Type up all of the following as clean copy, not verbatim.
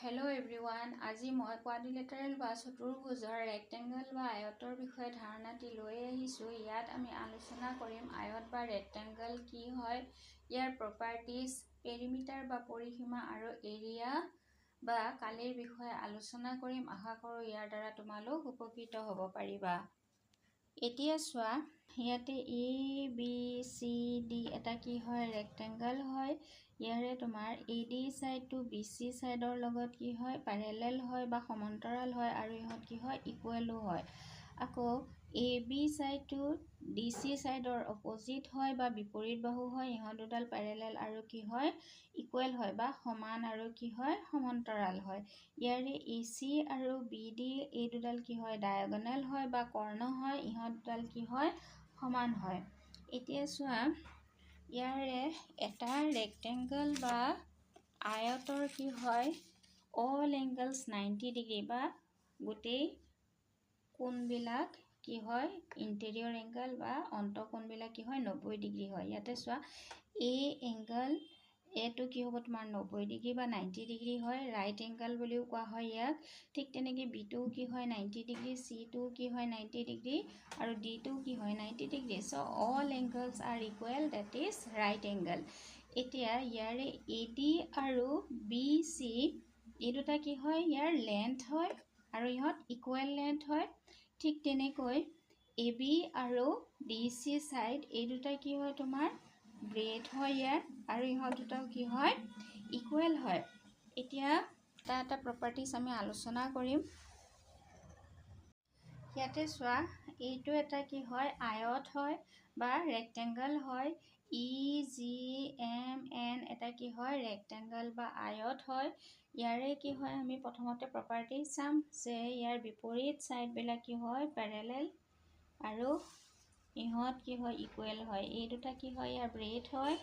Hello everyone, আজি মই quadrilateral বা চতুৰ্ভুজৰ rectangle বা আয়তৰ বিষয়ে ধাৰণাটি লৈ আহিছোঁ। ইয়াত আমি আলোচনা কৰিম আয়ত বা rectangle কি হয়, ইয়াৰ properties, perimeter বা পৰিসীমা আৰু area বা কালিৰ বিষয়ে আলোচনা কৰিম। আশা কৰোঁ ইয়াৰ দ্বাৰা তোমালোক উপকৃত হ'ব পাৰিবা। এতিয়া চোৱা, ইয়াতে A, B, C, D এটা কি হয় rectangle হয়। ইয়াৰে তোমাৰ AD সাইডটো BC সাইডৰ লগত কি হয় প্যাৰেলাল হয় বা সমান্তৰাল হয় আৰু ইহঁত কি হয় ইকুৱেলো হয়। আকৌ AB সাইডটো DC সাইডৰ অপোজিট হয় বা বিপৰীত বাহু হয়। ইহঁত দুডাল প্যাৰেলাল আৰু কি হয় ইকুৱেল হয় বা সমান আৰু কি হয় সমান্তৰাল হয়। ইয়াৰে AC আৰু BD এই দুডাল কি হয় ডায়াগোনাল হয় বা কৰ্ণ হয়। ইহঁত দুডাল কি হয় সমান হয়। এতিয়া চোৱা, ইয়াৰে এটা rectangle বা আয়তৰ কি হয় all angles 90 ডিগ্ৰী বা গোটেই কোণবিলাক কি হয় ইন্টেৰিয়ৰ এংগল বা অন্তঃকোণবিলাক কি হয় 90 ডিগ্ৰী হয়। ইয়াতে চোৱা A এংগল এটো কি হ'ব তোমাৰ 90 ডিগ্ৰী বা 90 ডিগ্ৰী হয়, ৰাইট এংগল বুলিও কোৱা হয় ইয়াক। ঠিক তেনেকৈ B টো কি হয় 90 ডিগ্ৰী, C টো কি হয় 90 ডিগ্ৰী আৰু D টো কি হয় 90 degree. So all angles are equal, that is right angle. এতিয়া ইয়াৰে AD আৰু BC এই দুটা কি হয় ইয়াৰ লেন্থ হয় আৰু ইহঁত ইকুৱেল লেন্থ হয়। ঠিক তেনেকৈ AB আৰু DC সাইড এই দুটা কি হয় তোমাৰ ব্ৰেড হয় ইয়াৰ আৰু ইহঁত দুটাও কি হয় ইকুৱেল হয়। এতিয়া এটা প্ৰপাৰ্টিজ আমি আলোচনা কৰিম। ইয়াতে চোৱা, এইটো এটা কি হয় আয়ত হয় বা ৰেক্টেংগল হয়। EGMN এটা কি হয় ৰেক্টেংগল বা আয়ত হয়। ইয়াৰে কি হয় আমি প্ৰথমতে প্ৰপাৰ্টি চাম যে ইয়াৰ বিপৰীত সাইডবিলাক কি হয় প্যাৰেলাল আৰু ইহঁত কি হয় ইকুৱেল হয়। এই দুটা কি হয় ইয়াৰ ব্ৰেড হয়,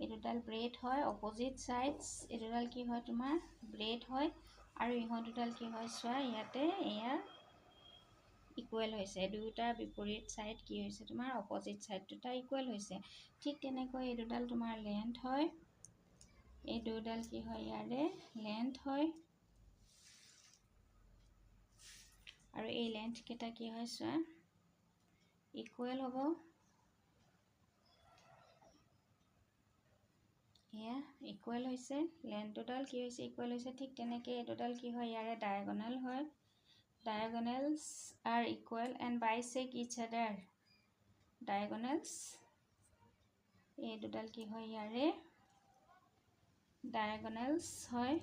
এই দুডাল ব্ৰেড হয়। অপোজিট সাইডস এই দুডাল কি হয় তোমাৰ ব্ৰেড হয় আৰু ইহঁত দুডাল কি হয় চোৱা ইয়াতে এয়া ইকুৱেল হৈছে। দুটা বিপৰীত সাইড কি হৈছে তোমাৰ অপোজিট সাইড দুটা ইকুৱেল হৈছে। ঠিক তেনেকৈ এই দুডাল তোমাৰ লেন্থ হয়, এই দুডাল কি হয় ইয়াৰে লেন্থ হয় আৰু এই লেন্থ কেইটা কি হয় চোৱা ইকুৱেল হ'ব। এয়া ইকুৱেল হৈছে, লেন্থ দুডাল কি হৈছে ইকুৱেল হৈছে। ঠিক তেনেকৈ এই দুডাল কি হয় ইয়াৰে ডায়াগোনাল হয়। Diagonals are equal and bisect each other. Diagonals এই দুডাল কি হয় ইয়াৰে diagonals হয়,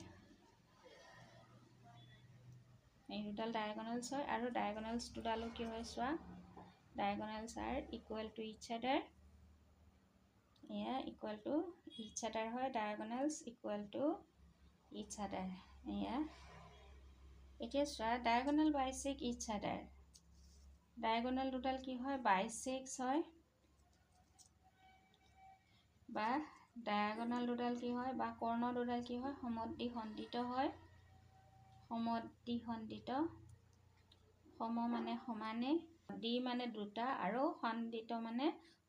এই দুডাল diagonals হয় আৰু diagonals দুডালো কি হয় চোৱা diagonals are equal to each other. এয়া equal to each other হয়, diagonals equal to each other. এয়া এতিয়া চোৱা diagonal bisect each other. Diagonal দুডাল কি হয় বাইসেক্স হয় বা ডায়াগোনাল দুডাল কি হয় বা কৰ্ণ দুডাল কি হয় সমদ্বিখণ্ডিত হয়। সমদ্বিখণ্ডিত, সম মানে সমানে, দ্বি মানে দুটা আৰু খণ্ডিত মানে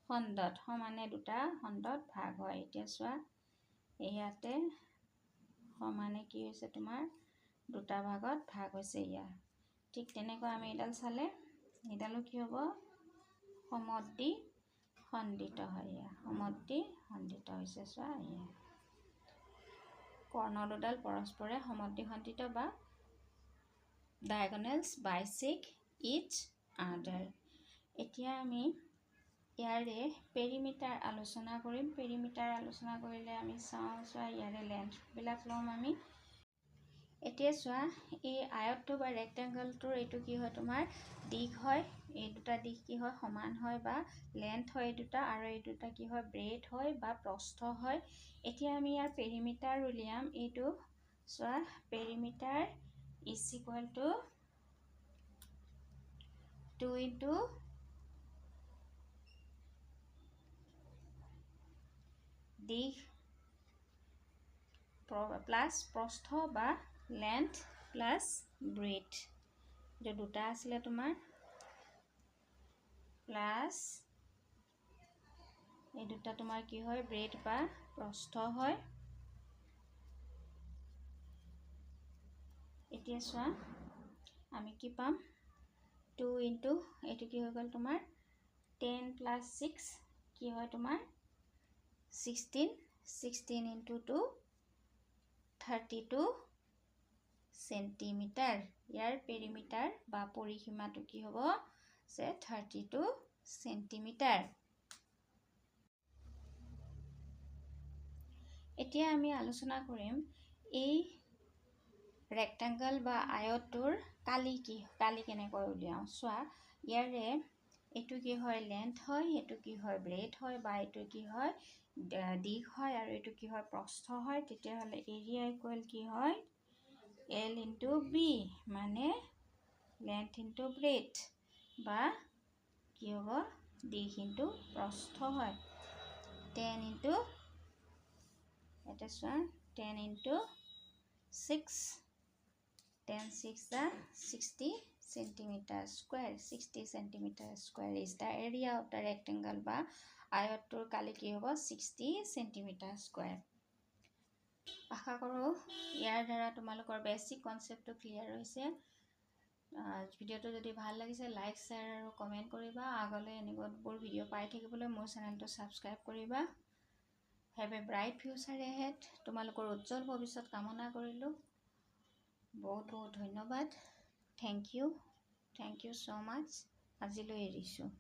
খণ্ডত, সমানে দুটা খণ্ডত ভাগ হয়। এতিয়া চোৱা ইয়াতে সমানে কি হৈছে তোমাৰ দুটা ভাগত ভাগ হৈছে ইয়াৰ। ঠিক তেনেকৈ আমি এডাল চালে এডালো কি হ'ব সমদ্বিখণ্ডিত হয়। ইয়া সমদ্বিখণ্ডিত হৈছে। চোৱা ইয়া কৰ্ণ দুডাল পৰস্পৰে সমদ্বিখণ্ডিত বা diagonals bisect each other. এতিয়া আমি ইয়াৰে পেৰিমিটাৰ আলোচনা কৰিম। পেৰিমিটাৰ আলোচনা কৰিলে আমি চাওঁ চোৱা ইয়াৰে লেন্থবিলাক ল'ম আমি। এতিয়া চোৱা এই আয়তটো বা ৰেক্টেংগলটোৰ এইটো কি হয় তোমাৰ দিশ হয়, এই দুটা দিশ কি হয় সমান হয় বা লেন্থ হয় এই দুটা আৰু এই দুটা কি হয় ব্ৰেড হয় বা প্ৰস্থ হয়। এতিয়া আমি ইয়াৰ পেৰিমিটাৰ উলিয়াম। এইটো চোৱা perimeter is equal to 2 into দিশ প্লাস প্ৰস্থ বা লেন্থ প্লাস ব্ৰেড, যে দুটা আছিলে তোমাৰ প্লাস এই দুটা তোমাৰ কি হয় ব্ৰেড বা প্ৰস্থ হয় এতিয়া চোৱা আমি কি পাম 2 ইনটু এইটো কি হৈ গ'ল তোমাৰ 10 + 6 কি হয় তোমাৰ 16 16 ইনটু 2 32 সেন্টিমিটাৰ ইয়াৰ পেৰিমিটাৰ বা পৰিসীমাটো কি হ'ব যে 32 সেন্টিমিটাৰ এতিয়া আমি আলোচনা কৰিম এই ৰেক্টেংগল বা আয়তটোৰ কালি কেনেকৈ উলিয়াও চোৱা ইয়াৰে এইটো কি হয় লেন্থ হয় এইটো কি হয় ব্ৰেড হয় বা এইটো কি হয় দিঘ হয় আৰু এইটো কি হয় প্ৰস্থ হয় তেতিয়া হলে এৰিয়া ইকুৱেল কি হয় L ইনটু B মানে লেন্থ ইনটু ব্ৰেড বা কি হ'ব দিঘ ইনটু প্ৰস্থ হয় 10 ইনটু এটা চোৱা 10 into 6 10 6 60 centimeter square 60 centimeter square is the area of the rectangle বা আয়তটোৰ কালি কি হ'ব 60 centimeter square আশা কৰোঁ ইয়াৰ দ্বাৰা তোমালোকৰ বেসিক কনসেপ্টটো ক্লিয়াৰ হৈছে ভিডিওটো যদি ভাল লাগিছে লাইক শেয়াৰ আৰু কমেন্ট কৰিবা আগলৈ এনেকুৱা ভিডিও পাই থাকিবলৈ মোৰ চেনেলটো সাবস্ক্ৰাইব কৰিবা Have a bright future ahead তোমালোকৰ উজ্জ্বল ভৱিষ্যত কামনা কৰিলো বহুত বহুত ধন্যবাদ Thank you so much আজিলৈ এৰিছো